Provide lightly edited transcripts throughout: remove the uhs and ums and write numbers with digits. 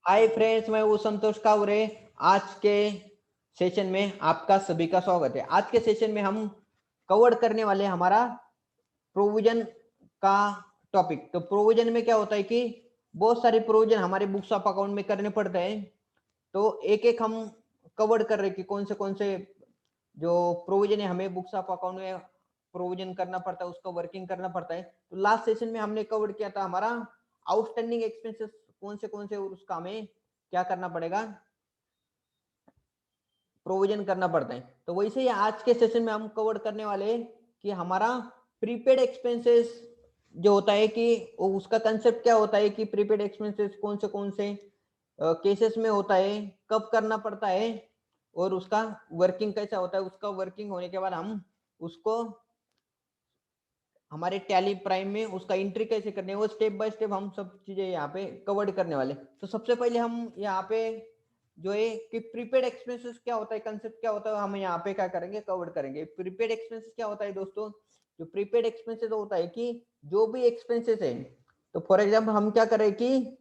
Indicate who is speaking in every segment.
Speaker 1: Hi friends, मैं वो संतोष कावरे। आज के सेशन में आपका सभी का स्वागत है। आज के सेशन में हम कवर करने वाले हैं हमारा प्रोविजन का टॉपिक। तो प्रोविजन में क्या होता है कि बहुत सारे प्रोविजन हमारे बुक्स ऑफ अकाउंट में करने पड़ते हैं। तो एक एक हम कवर कर रहे हैं कि कौन से जो प्रोविजन है हमें बुक्स ऑफ अकाउंट में प्रोविजन करना पड़ता है, उसका वर्किंग करना पड़ता है। तो लास्ट सेशन में हमने कवर किया था हमारा आउटस्टैंडिंग एक्सपेंसेस कौन से और उसका हमें क्या करना पड़ेगा, प्रोविजन करना पड़ता है। तो वैसे ही आज के सेशन में हम कवर करने वाले हैं कि हमारा प्रीपेड एक्सपेंसेस जो होता है कि उसका कंसेप्ट क्या होता है कि प्रीपेड एक्सपेंसेस कौन से केसेस में होता है, कब करना पड़ता है और उसका वर्किंग कैसा होता है। उसका वर्किंग होने के बाद हम उसको हमारे टैली प्राइम में उसका एंट्री कैसे करने है वो स्टेप बाय स्टेप हम सब चीजें यहाँ पे कवर करने वाले। तो सबसे पहले हम यहाँ पे जो है कि प्रीपेड एक्सपेंसेस क्या होता है, कंसेप्ट क्या होता है, हम यहाँ पे क्या करेंगे, कवर करेंगे। प्रीपेड एक्सपेंसेस क्या होता है दोस्तों? जो प्रीपेड एक्सपेंसेस होता है कि जो भी एक्सपेंसेस है, तो फॉर एग्जाम्पल हम क्या करें कि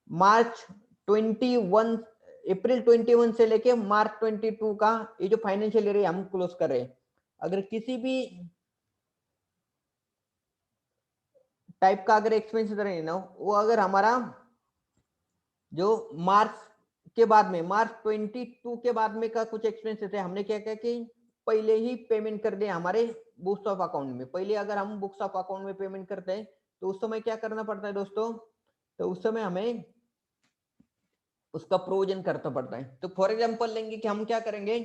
Speaker 1: मार्च 21 अप्रैल 21 से लेके मार्च 22 का ये जो फाइनेंशियल ईयर हम क्लोज कर रहे हैं। अगर किसी भी टाइप का अगर एक्सपेंसेस रहे ना, वो अगर हमारा जो मार्च के बाद में मार्च 22 के बाद में का कुछ एक्सपेंसेस है, हमने क्या किया कि पहले ही पेमेंट कर दिया हमारे बुक्स ऑफ अकाउंट में। पहले अगर हम बुक्स ऑफ अकाउंट में पेमेंट करते हैं तो उस समय क्या करना पड़ता है दोस्तों? तो उस समय हमें उसका प्रोविजन करना पड़ता है। तो फॉर एग्जांपल लेंगे कि हम क्या करेंगे,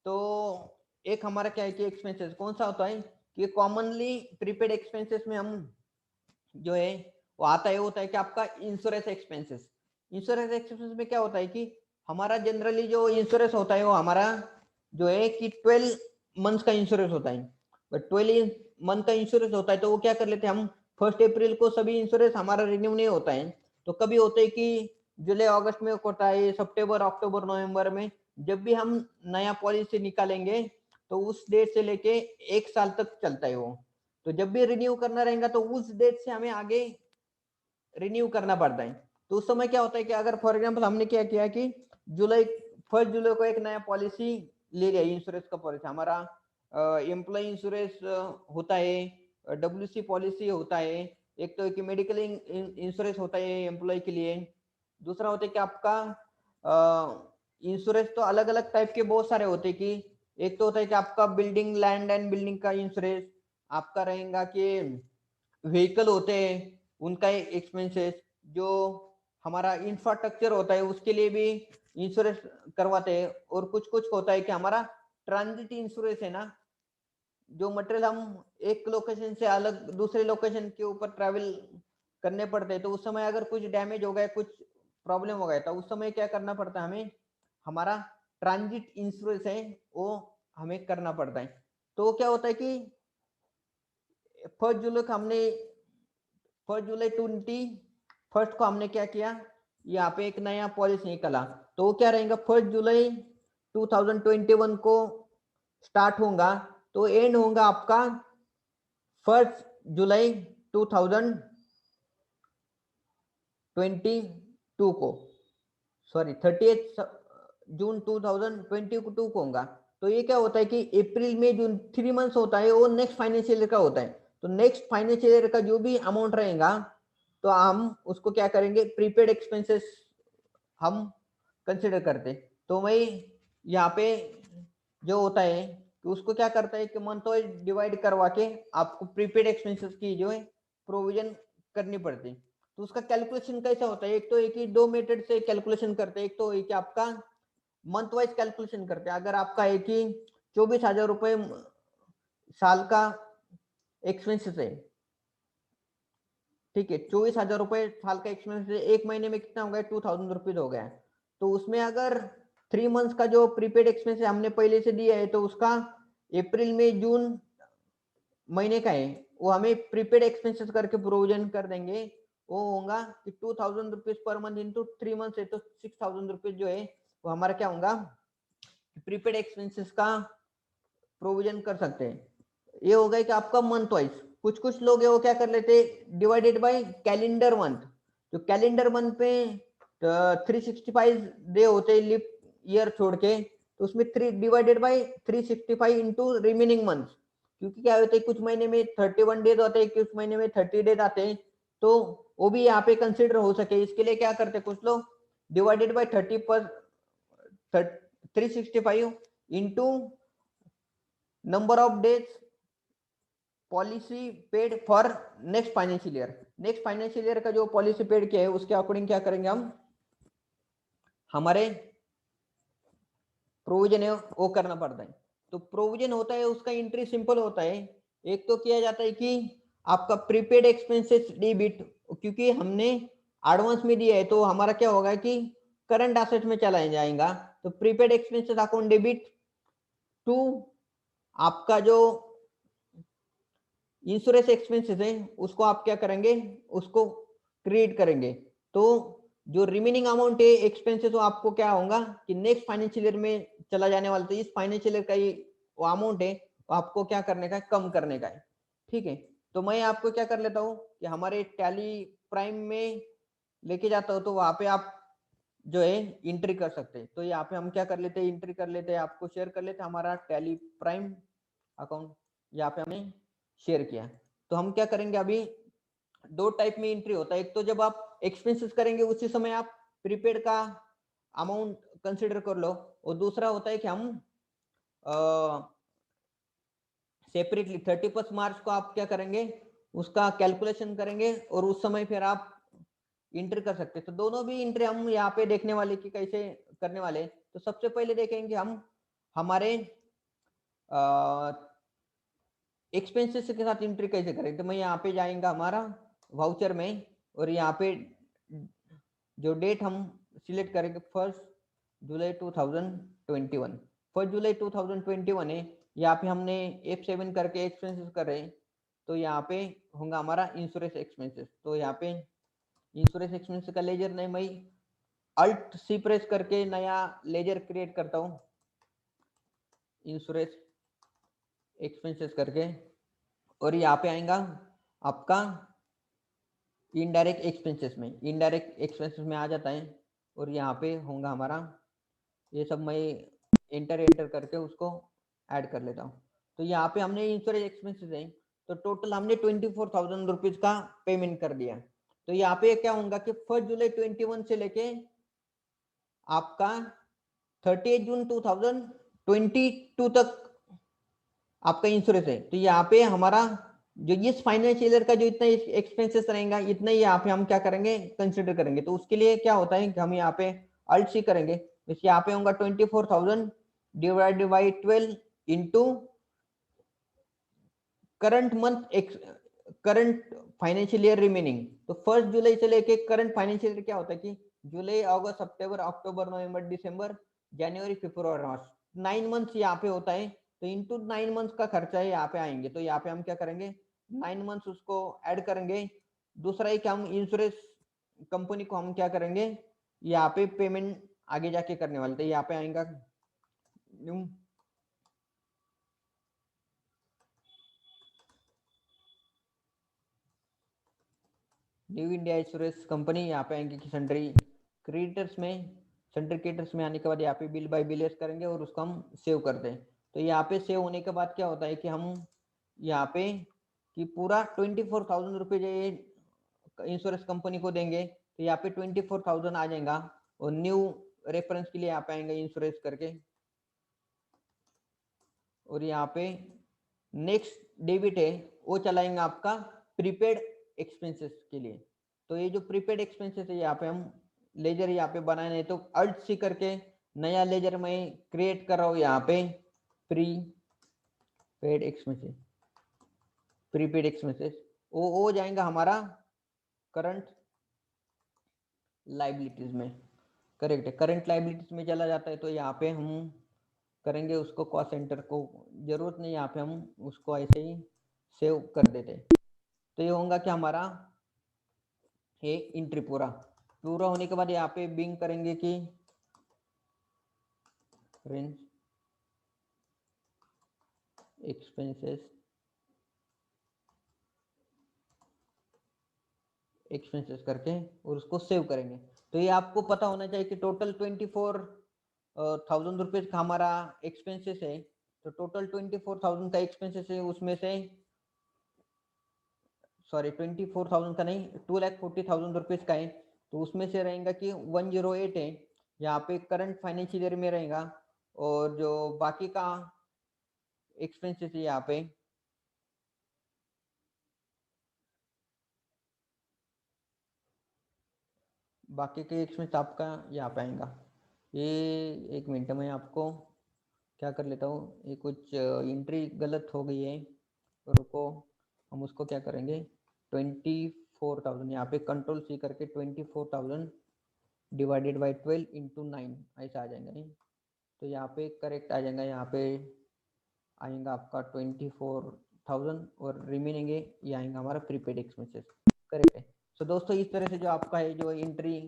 Speaker 1: तो एक हमारा क्या है कि एक्सपेंसेस कौन सा होता है कि कॉमनली प्रीपेड एक्सपेंसेस में हम जो है वो आता है, होता है कि आपका इंश्योरेंस एक्सपेंसेस। इंश्योरेंस एक्सपेंसेस में क्या होता है कि हमारा जनरली जो इंश्योरेंस होता है वो हमारा जो है कि 12 मंथ का इंश्योरेंस होता है। बट 12 मंथ का इंश्योरेंस होता है तो वो क्या कर लेते हैं हम, 1 अप्रैल को सभी इंश्योरेंस हमारा रिन्यू नहीं होता है। तो कभी होते है कि जुलाई अगस्त में होता है, सितंबर अक्टूबर नवंबर में जब भी हम नया पॉलिसी निकालेंगे तो उस डेट से लेके 1 साल तक चलता है वो। तो जब भी रिन्यू करना रहेगा तो उस डेट से हमें आगे रिन्यू करना पड़ता है। तो उस समय क्या होता है कि अगर फॉर एग्जांपल हमने क्या किया कि जुलाई 1 जुलाई को एक नया पॉलिसी ले लिया, इंश्योरेंस का पॉलिसी हमारा एम्प्लॉय इंश्योरेंस होता है, डब्ल्यूसी पॉलिसी होता है, एक तो कि मेडिकल इंश्योरेंस होता है एम्प्लॉय के लिए। दूसरा होता है कि आपका इंश्योरेंस तो अलग अलग टाइप के बहुत सारे होते हैं कि एक तो होता है कि आपका बिल्डिंग लैंड एंड बिल्डिंग का इंश्योरेंस, आपका रहेगा कि व्हीकल होते हैं उनका एक्सपेंसेस, जो हमारा इंफ्रास्ट्रक्चर होता है उसके लिए भी इंश्योरेंस करवाते हैं। और कुछ कुछ होता है कि हमारा ट्रांजिट इंश्योरेंस है ना, जो मटेरियल हम एक लोकेशन से अलग दूसरे लोकेशन के ऊपर ट्रैवल करने पड़ते हैं, तो उस समय अगर कुछ डैमेज हो गया, कुछ प्रॉब्लम हो गया, तो उस समय क्या करना पड़ता है हमें, हमारा ट्रांजिट इंश्योरेंस है वो हमें करना पड़ता है। तो क्या होता है कि 1 जुलाई को हमने 1 जुलाई 21 को हमने क्या किया, यहाँ पे एक नया पॉलिसी निकला। तो वो क्या रहेगा, 1 जुलाई 2021 को स्टार्ट होगा तो एंड होगा आपका 1 जुलाई 2022 को, सॉरी 30 जून 2022 को होगा। तो ये क्या होता है कि अप्रैल में जो 3 मंथ्स होता है वो नेक्स्ट फाइनेंशियल ईयर का होता है। तो नेक्स्ट फाइनेंशियल ईयर का जो भी अमाउंट रहेगा तो हम उसको क्या करेंगे, प्रीपेड एक्सपेंसेस हम कंसिडर करते। तो वही यहाँ पे जो होता है कि उसको क्या करता है कि मंथ वाइज डिवाइड करवा के आपको प्रीपेड एक्सपेंसेस की जो है प्रोविजन करनी पड़ती है। तो उसका कैलकुलेशन कैसा होता है, एक तो एक ही दो मेथड से कैलकुलेशन करते हैं। एक तो एक आपका मंथ वाइज कैलकुलेशन करते हैं। अगर आपका एक ही 24,000 रुपये साल का एक्सपेंसेस है, ठीक है, 24,000 रुपये साल का एक्सपेंस है, एक महीने में कितना हो गया, 2,000 रुपीज हो गया। तो उसमें अगर 3 मंथ्स का जो प्रीपेड एक्सपेंस है हमने पहले से दिया है, तो उसका अप्रैल में जून महीने का है वो हमें प्रीपेड एक्सपेंसेस करके प्रोविजन कर देंगे। वो होगा कि 2,000 rupees per month into 3 months है तो 6,000 रुपीज जो है वो हमारा क्या होगा, प्रीपेड एक्सपेंसेस का प्रोविजन कर सकते हैं। ये हो गया कि आपका मंथ वाइज। कुछ कुछ लोग है वो क्या कर लेते डिवाइडेड बाय कैलेंडर मंथ। जो कैलेंडर मंथ पे 365 डे होते हैं लिप ईयर छोड़ के, तो उसमें 3 divided by 365 into remaining month, क्योंकि क्या होता है कुछ महीने में 31 डेज होते हैं, कुछ महीने में 30 डेज आते हैं, तो वो भी यहाँ पे कंसिडर हो सके इसके लिए क्या करते हैं कुछ लोग, divided by 365 into number of days policy paid for next financial year. Next financial year का जो पॉलिसी पेड किया है उसके अकॉर्डिंग क्या करेंगे हम, हमारे प्रोविजन है वो करना पड़ता है। तो प्रोविजन होता है उसका एंट्री सिंपल होता है, एक तो किया जाता है कि आपका प्रीपेड एक्सपेंसेस डेबिट, क्योंकि हमने एडवांस में दिया है तो हमारा क्या होगा कि करंट एसेट में चला जाएगा, तो prepaid expenses account debit to आपका जो इंश्योरेंस एक्सपेंसेस है उसको आप क्या करेंगे, उसको क्रिएट करेंगे। तो जो रिमेनिंग अमाउंट है एक्सपेंसेस वो आपको क्या होगा कि नेक्स्ट फाइनेंशियल ईयर में चला जाने वाला, तो इस फाइनेंशियल ईयर का ये वो अमाउंट है वो आपको क्या करने का है, कम करने का है। ठीक है, तो मैं आपको क्या कर लेता हूँ कि हमारे टैली प्राइम में लेके जाता हूँ, तो वहां पे आप जो है एंट्री कर सकते हैं। तो यहाँ पे हम क्या कर लेते हैं, एंट्री कर लेते हैं, आपको शेयर कर लेते हैं हमारा टैली प्राइम अकाउंट, यहाँ पे हमने शेयर किया। तो हम क्या करेंगे, अभी दो टाइप में एंट्री होता है, एक तो जब आप एक्सपेंसेस करेंगे उसी समय आप प्रीपेड का अमाउंट कंसिडर कर लो, और दूसरा होता है कि हम सेपरेटली 31 मार्च को आप क्या करेंगे, उसका कैलकुलेशन करेंगे और उस समय फिर आप एंट्री कर सकते हैं। तो दोनों भी एंट्री हम यहाँ पे देखने वाले कि कैसे करने वाले। तो सबसे पहले देखेंगे हम हमारे एक्सपेंसेस के साथ एंट्री कैसे करें। तो मैं यहाँ पे जाएंगे हमारा वाउचर में, और यहाँ पे जो डेट हम सिलेक्ट करेंगे 1 जुलाई 2021, 1 जुलाई 2021 है, यहाँ पे हमने F7 करके एक्सपेंसेस कर रहे हैं, तो यहाँ पे होगा हमारा इंश्योरेंस एक्सपेंसेस। तो यहाँ पे इंश्योरेंस एक्सपेंसेस का लेजर नहीं, मैं अल्ट सी प्रेस करके नया लेजर क्रिएट करता हूँ इंश्योरेंस एक्सपेंसेस करके, और यहाँ पे आएगा आपका इनडायरेक्ट एक्सपेंसेस में, इनडायरेक्ट एक्सपेंसेस में आ जाता है, और यहाँ पे होगा हमारा ये सब मैं एंटर करके उसको ऐड कर लेता हूँ। तो यहाँ पे हमने इंश्योरेंस एक्सपेंसेस है, तो टोटल हमने 24,000 रुपीज का पेमेंट कर दिया। तो यहाँ पे क्या होगा कि 1 जुलाई 21 से लेके आपका 30 जून 2022 तक आपका इंश्योरेंस है। तो यहाँ पे हमारा जो इस फाइनेंशियल ईयर का जो इतना एक्सपेंसेस रहेगा इतना ही यहाँ पे हम क्या करेंगे, कंसिडर करेंगे। तो उसके लिए क्या होता है कि हम यहाँ पे अल्ट सी करेंगे, यहाँ पे होगा 24,000 divided by 12 into current month current financial year remaining. तो 1 जुलाई से लेके करंट फाइनेंशियल ईयर क्या होता है कि जुलाई अगस्त सितंबर अक्टूबर नवंबर दिसंबर जनवरी फरवरी मार्च 9 मंथ्स यहाँ पे होता है। तो इंटू 9 मंथ्स का खर्चा है यहाँ पे आएंगे, तो यहाँ पे हम क्या करेंगे 9 मंथ्स उसको ऐड करेंगे। दूसरा है कि हम इंश्योरेंस कंपनी को हम क्या करेंगे, यहाँ पे पेमेंट आगे जाके करने वाले, तो यहाँ पे आएगा न्यू इंडिया इंश्योरेंस कंपनी, यहाँ पे आएंगे कि सेंट्री क्रेडिटर्स में, सेंट्री क्रेडिटर्स में आने के बाद यहाँ पे बिल बाय बिलेस करेंगे और उसको हम सेव कर दें। तो यहाँ पे सेव होने के बाद क्या होता है कि हम यहाँ पे कि पूरा 24,000 रुपये ये इंश्योरेंस कंपनी को देंगे, तो यहाँ पे 24,000 आ जाएगा, और न्यू रेफरेंस के लिए यहाँ पे आएंगे इंश्योरेंस करके, और यहाँ पे नेक्स्ट डेबिट है वो चलाएंगे आपका प्रीपेड एक्सपेंसेस के लिए। तो ये जो प्रीपेड एक्सपेंसेस है यहाँ पे हम लेजर यहाँ पे बनाए नहीं, तो अल्ट सी करके नया लेजर मैं क्रिएट कर रहा हूँ यहाँ पे प्रीपेड एक्सपेंसेस, प्रीपेड एक्सपेंसेस वो हो जाएगा हमारा करंट लाइबिलिटीज में। करेक्ट है, करंट लाइबिलिटीज में चला जाता है। तो यहाँ पे हम करेंगे उसको, कॉस्ट सेंटर को जरूरत नहीं, यहाँ पे हम उसको ऐसे ही सेव कर देते। तो ये होगा कि हमारा ये एंट्री पूरा पूरा होने के बाद यहाँ पे बिंग करेंगे कि रेंज एक्सपेंसेस एक्सपेंसेस करके और उसको सेव करेंगे। तो ये आपको पता होना चाहिए कि टोटल 24,000 रुपीज का हमारा एक्सपेंसेस है। तो टोटल 24,000 का एक्सपेंसेस है, उसमें से सॉरी 24,000 का नहीं, 2,40,000 रुपीज का है। तो उसमें से रहेगा कि 108 है यहाँ पे करंट फाइनेंशियल ईयर में रहेगा, और जो बाकी का एक्सपेंसेस है यहाँ पे बाकी के एक्सपेंस आपका यहाँ पे आएगा। ये एक मिनट में आपको क्या कर लेता हूँ, ये कुछ एंट्री गलत हो गई है, तो रुको, हम उसको क्या करेंगे, 24,000 यहाँ पे कंट्रोल सी करके 24,000 डिवाइडेड बाई 12 इंटू 9 ऐसा आ जाएगा। नहीं तो यहाँ पे करेक्ट आ जाएगा, यहाँ पे आएगा आपका 24,000 और रिमेनिंग है ये आएगा हमारा प्रीपेड एक्सपेंसेस। करेक्ट है। सो दोस्तों इस तरह से जो आपका है जो एंट्री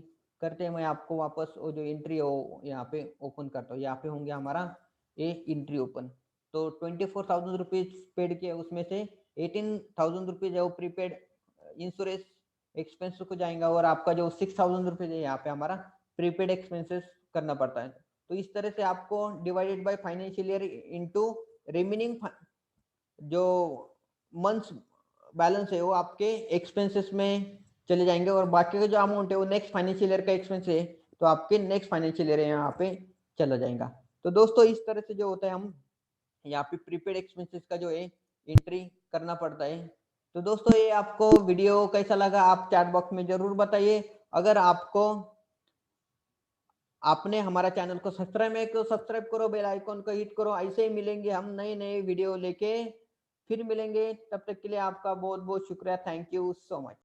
Speaker 1: करते हैं, मैं आपको वापस वो जो एंट्री हो यहाँ पे ओपन करता हूँ। यहाँ पे होंगे हमारा ये एंट्री ओपन। तो 24,000 रुपीज पेड किए, उसमें से 18,000 रुपीज है वो प्रीपेड इंश्योरेंस एक्सपेंस को जाएगा, और आपका जो 6,000 रुपीज है यहाँ पे हमारा प्रीपेड एक्सपेंसेस करना पड़ता है। तो इस तरह से आपको divided by financial year into remaining जो मंथ्स बैलेंस है वो आपके एक्सपेंसेस में चले जाएंगे, और बाकी का जो अमाउंट है वो नेक्स्ट फाइनेंशियल ईयर का एक्सपेंस है, तो आपके नेक्स्ट फाइनेंशियल ईयर यहाँ पे चला जाएगा। तो दोस्तों इस तरह से जो होता है हम यहाँ पे प्रीपेड एक्सपेंसेस का जो है एंट्री करना पड़ता है। तो दोस्तों ये आपको वीडियो कैसा लगा आप चैट बॉक्स में जरूर बताइए। अगर आपको आपने हमारा चैनल को सब्सक्राइब करो, बेल आइकॉन को हिट करो। ऐसे ही मिलेंगे हम नए नए वीडियो लेके, फिर मिलेंगे। तब तक के लिए आपका बहुत बहुत शुक्रिया। Thank you so much.